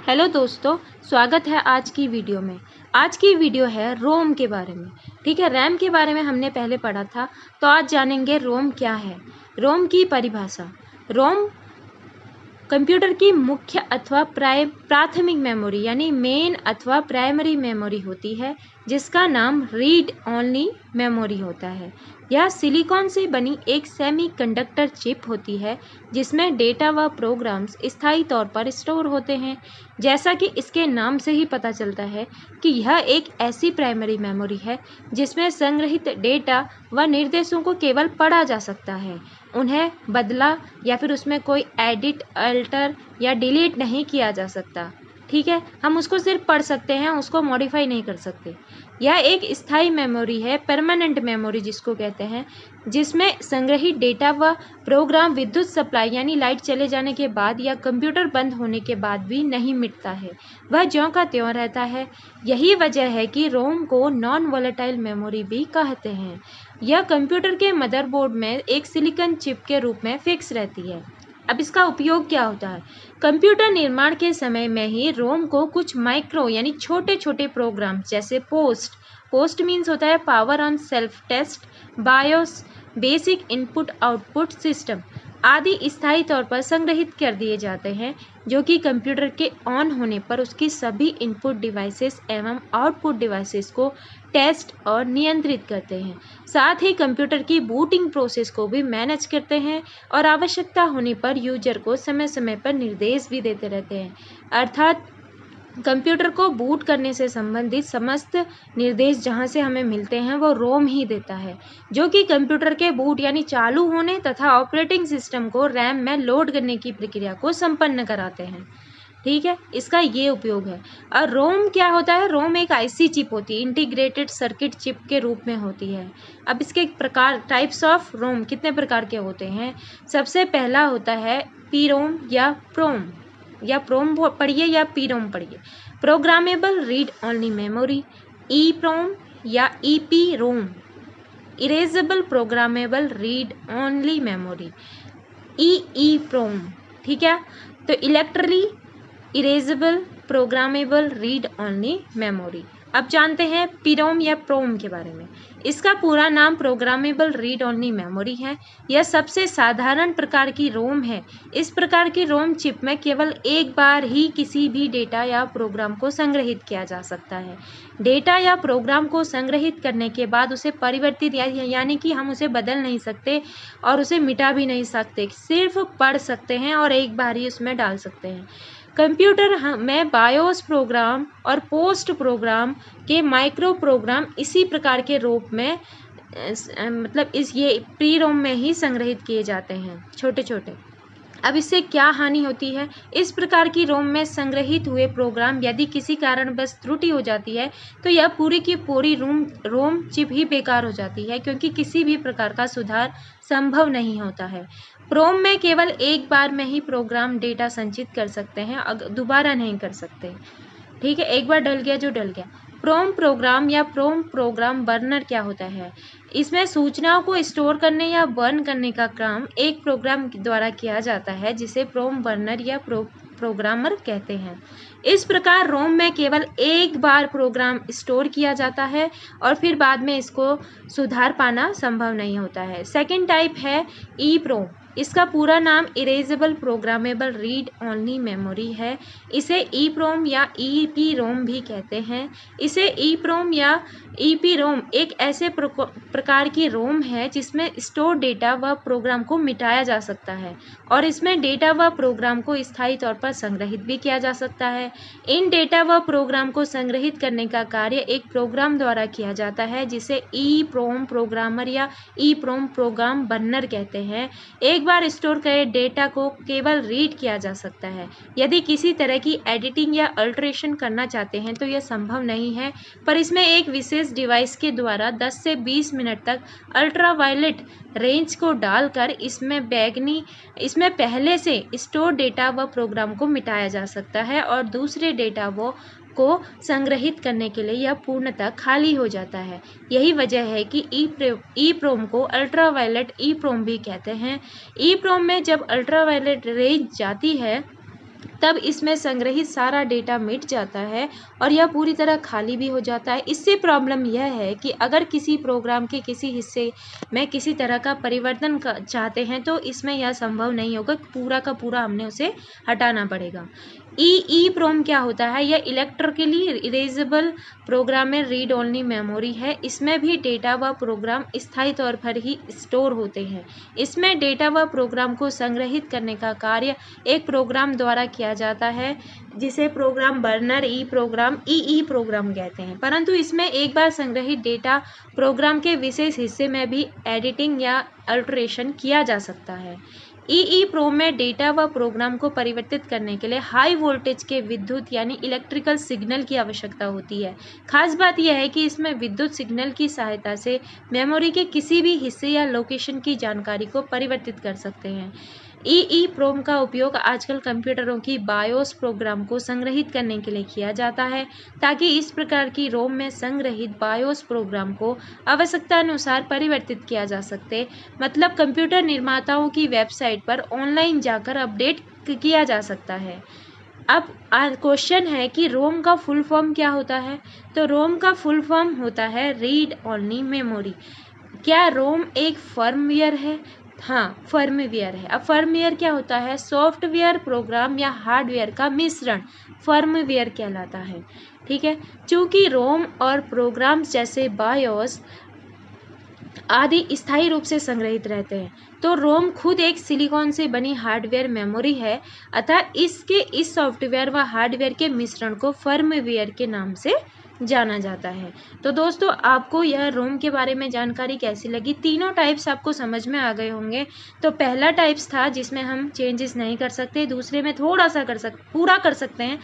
Hello दोस्तों, स्वागत है आज की वीडियो में। आज की वीडियो है रोम के बारे में। ठीक है, रैम के बारे में हमने पहले पढ़ा था, तो आज जानेंगे रोम क्या है। रोम की परिभाषा। रोम कंप्यूटर की मुख्य अथवा प्राथमिक मेमोरी यानी मेन अथवा प्राइमरी मेमोरी होती है, जिसका नाम रीड ओनली मेमोरी होता है। यह सिलिकॉन से बनी एक सेमीकंडक्टर चिप होती है जिसमें डेटा व प्रोग्राम्स स्थायी तौर पर स्टोर होते हैं। जैसा कि इसके नाम से ही पता चलता है कि यह एक ऐसी प्राइमरी मेमोरी है जिसमें संग्रहित डेटा व निर्देशों को केवल पढ़ा जा सकता है, उन्हें बदला या फिर उसमें कोई एडिट, अल्टर या डिलीट नहीं किया जा सकता। ठीक है, हम उसको सिर्फ पढ़ सकते हैं, उसको मॉडिफाई नहीं कर सकते। यह एक स्थायी मेमोरी है, परमानेंट मेमोरी जिसको कहते हैं, जिसमें संग्रहित डेटा व प्रोग्राम विद्युत सप्लाई यानी लाइट चले जाने के बाद या कंप्यूटर बंद होने के बाद भी नहीं मिटता है, वह ज्यों का त्यों रहता है। यही वजह है कि रोम को नॉन वोलेटाइल मेमोरी भी कहते हैं। यह कंप्यूटर के मदरबोर्ड में एक सिलिकॉन चिप के रूप में फिक्स रहती है। अब इसका उपयोग क्या होता है? कंप्यूटर निर्माण के समय में ही रोम को कुछ माइक्रो यानी छोटे छोटे प्रोग्राम जैसे पोस्ट मीन्स होता है power on self test, BIOS, basic input output system आदि स्थायी तौर पर संग्रहित कर दिए जाते हैं, जो कि कंप्यूटर के ऑन होने पर उसकी सभी इनपुट डिवाइसेस एवं आउटपुट डिवाइसेस को टेस्ट और नियंत्रित करते हैं। साथ ही कंप्यूटर की बूटिंग प्रोसेस को भी मैनेज करते हैं और आवश्यकता होने पर यूजर को समय समय पर निर्देश भी देते रहते हैं। अर्थात कंप्यूटर को बूट करने से संबंधित समस्त निर्देश जहां से हमें मिलते हैं वो रोम ही देता है, जो कि कंप्यूटर के बूट यानी चालू होने तथा ऑपरेटिंग सिस्टम को रैम में लोड करने की प्रक्रिया को संपन्न कराते हैं। ठीक है, इसका ये उपयोग है। और रोम क्या होता है? रोम एक आईसी चिप होती है, इंटीग्रेटेड सर्किट चिप के रूप में होती है। अब इसके प्रकार, टाइप्स ऑफ रोम कितने प्रकार के होते हैं? सबसे पहला होता है पीरोम या प्रोम, या प्रोम पढ़िए या पीरोम पढ़िए। Programmable read only memory, EPROM या EPROM, erasable programmable read only memory, EPROM. ठीक है, तो electrically erasable programmable read only memory. अब जानते हैं पीरोम या प्रोम के बारे में। इसका पूरा नाम प्रोग्रामेबल रीड ओनली मेमोरी है। यह सबसे साधारण प्रकार की रोम है। इस प्रकार की रोम चिप में केवल एक बार ही किसी भी डेटा या प्रोग्राम को संग्रहित किया जा सकता है। डेटा या प्रोग्राम को संग्रहित करने के बाद उसे परिवर्तित यानी कि हम उसे बदल नहीं सकते और उसे मिटा भी नहीं सकते, सिर्फ पढ़ सकते हैं और एक बार ही उसमें डाल सकते हैं। कंप्यूटर में बायोस प्रोग्राम और पोस्ट प्रोग्राम के माइक्रो प्रोग्राम इसी प्रकार के रूप में ये प्री रोम में ही संग्रहित किए जाते हैं, छोटे छोटे। अब इससे क्या हानि होती है? इस प्रकार की रोम में संग्रहित हुए प्रोग्राम यदि किसी कारणवश त्रुटि हो जाती है तो यह पूरी की पूरी रोम चिप ही बेकार हो जाती है, क्योंकि किसी भी प्रकार का सुधार संभव नहीं होता है। प्रोम में केवल एक बार में ही प्रोग्राम डेटा संचित कर सकते हैं, दोबारा नहीं कर सकते। ठीक है, एक बार डल गया जो डल गया। प्रोम प्रोग्राम या प्रोम प्रोग्राम बर्नर क्या होता है? इसमें सूचनाओं को स्टोर करने या बर्न करने का काम एक प्रोग्राम द्वारा किया जाता है, जिसे प्रोम बर्नर या प्रोग्रामर कहते हैं। इस प्रकार रोम में केवल एक बार प्रोग्राम स्टोर किया जाता है और फिर बाद में इसको सुधार पाना संभव नहीं होता है। सेकेंड टाइप है ई प्रोम। इसका पूरा नाम erasable programmable read only memory है। इसे ई प्रोम या ईपी रोम भी कहते हैं। इसे ई प्रोम या ईपी रोम एक ऐसे प्रकार की रोम है जिसमें स्टोर डेटा व प्रोग्राम को मिटाया जा सकता है और इसमें डेटा व प्रोग्राम को स्थायी तौर पर संग्रहित भी किया जा सकता है। इन डेटा व प्रोग्राम को संग्रहित करने का कार्य एक प्रोग्राम द्वारा किया जाता है, जिसे ई प्रोम प्रोग्रामर या ई प्रोम प्रोग्राम बर्नर कहते हैं। एक बार स्टोर करे डेटा को केवल रीड किया जा सकता है। यदि किसी तरह की एडिटिंग या अल्टरेशन करना चाहते हैं तो यह संभव नहीं है, पर इसमें एक विशेष डिवाइस के द्वारा 10 से 20 मिनट तक अल्ट्रावायलेट रेंज को डालकर इसमें पहले से स्टोर डेटा व प्रोग्राम को मिटाया जा सकता है और दूसरे डेटा को संग्रहित करने के लिए यह पूर्णतः खाली हो जाता है। यही वजह है कि ई प्रोम को अल्ट्रावायलेट ई प्रोम भी कहते हैं। ई प्रोम में जब अल्ट्रावायलेट रेंज जाती है तब इसमें संग्रहित सारा डेटा मिट जाता है और यह पूरी तरह खाली भी हो जाता है। इससे प्रॉब्लम यह है कि अगर किसी प्रोग्राम के किसी हिस्से में किसी तरह का परिवर्तन चाहते हैं तो इसमें यह संभव नहीं होगा, पूरा का पूरा हमने उसे हटाना पड़ेगा। EEPROM क्या होता है? यह इलेक्ट्रिकली इरेजेबल प्रोग्राम में रीड ओनली मेमोरी है। इसमें भी डेटा व प्रोग्राम स्थायी तौर पर ही स्टोर होते हैं। इसमें डेटा व प्रोग्राम को संग्रहित करने का कार्य एक प्रोग्राम द्वारा किया जाता है, जिसे प्रोग्राम बर्नर EEPROM कहते हैं। परंतु इसमें एक बार संग्रहित डेटा प्रोग्राम के विशेष हिस्से में भी एडिटिंग या अल्टरेशन किया जा सकता है। EEPROM में डेटा व प्रोग्राम को परिवर्तित करने के लिए हाई वोल्टेज के विद्युत यानी इलेक्ट्रिकल सिग्नल की आवश्यकता होती है। खास बात यह है कि इसमें विद्युत सिग्नल की सहायता से मेमोरी के किसी भी हिस्से या लोकेशन की जानकारी को परिवर्तित कर सकते हैं। EEPROM का उपयोग आजकल कंप्यूटरों की बायोस प्रोग्राम को संग्रहित करने के लिए किया जाता है, ताकि इस प्रकार की रोम में संग्रहित बायोस प्रोग्राम को आवश्यकता अनुसार परिवर्तित किया जा सके। मतलब कंप्यूटर निर्माताओं की वेबसाइट पर ऑनलाइन जाकर अपडेट किया जा सकता है। अब क्वेश्चन है कि रोम का फुल फॉर्म क्या होता है? तो रोम का फुल फॉर्म होता है रीड ओनली मेमोरी। क्या रोम एक फर्मवेयर है? हाँ, फर्मवेयर है। अब फर्मवेयर क्या होता है? सॉफ्टवेयर प्रोग्राम या हार्डवेयर का मिश्रण फर्मवेयर कहलाता है। ठीक है, चूंकि रोम और प्रोग्राम्स जैसे बायोस आदि स्थायी रूप से संग्रहित रहते हैं, तो रोम खुद एक सिलिकॉन से बनी हार्डवेयर मेमोरी है। अतः इस सॉफ्टवेयर व हार्डवेयर के मिश्रण को फर्मवेयर के नाम से जाना जाता है। तो दोस्तों, आपको यह रोम के बारे में जानकारी कैसी लगी? तीनों टाइप्स आपको समझ में आ गए होंगे। तो पहला टाइप्स था जिसमें हम चेंजेस नहीं कर सकते, दूसरे में थोड़ा सा पूरा कर सकते हैं।